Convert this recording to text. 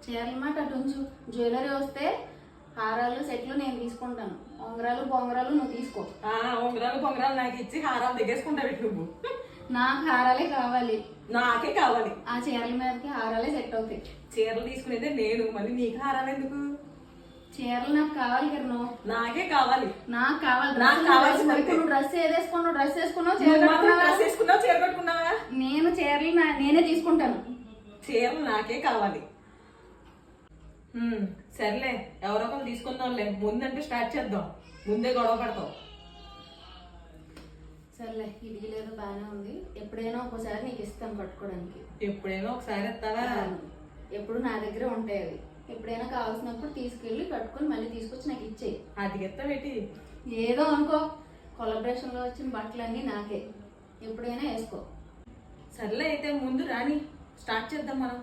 చీరల మాట అటు ఉంచు. జ్యువెలరీ వస్తే హారాలు సెట్లు నేను తీసుకుంటాను, ఉంగరాలు బొంగరాలు నువ్వు తీసుకో. ఉంగరాలు పొంగరాలు నాకు ఇచ్చి హారాలు దిగేసుకుంటావు నువ్వు. నాకు హారాలే కావాలి. నాకే కావాలి. ఆ చీరల మీదకి హారాలే సెట్ అవుతాయి. చీరలు తీసుకునేదే నేను, మళ్ళీ నీకు హారాలు ఎందుకు? చీరలు నాకు కావాలి కదా. నాకే కావాలి. నాకు కావాలి. నాకు కావాల్సిన నువ్వు డ్రెస్ ఏదేసుకున్నావు, డ్రెస్ వేసుకున్నావు, డ్రెస్ వేసుకున్నావు, చీర కట్టుకున్నావా? నేను చీరలు నేనే తీసుకుంటాను. చీరలు నాకే కావాలి. సర్లే, ఎవరో ఒకరు తీసుకుందాంలే. ముందంటే స్టార్ట్ చేద్దాం, ముందే గొడవ పడతావు. సర్లే, ఇది లేదు బాగానే ఉంది. ఎప్పుడైనా ఒకసారి నీకు ఇస్తాను కట్టుకోవడానికి. ఎప్పుడైనా ఒకసారి ఇస్తావా? ఎప్పుడు నా దగ్గర ఉంటాయి అవి. ఎప్పుడైనా కావాల్సినప్పుడు తీసుకెళ్ళి కట్టుకొని మళ్ళీ తీసుకొచ్చి నాకు ఇచ్చేయి. అది ఎత్తావేటి? ఏదో అనుకో, కొలబరేషన్లో వచ్చిన బట్టలన్నీ నాకే, ఎప్పుడైనా వేసుకో. సర్లే, అయితే ముందు రాని స్టార్ట్ చేద్దాం మనం.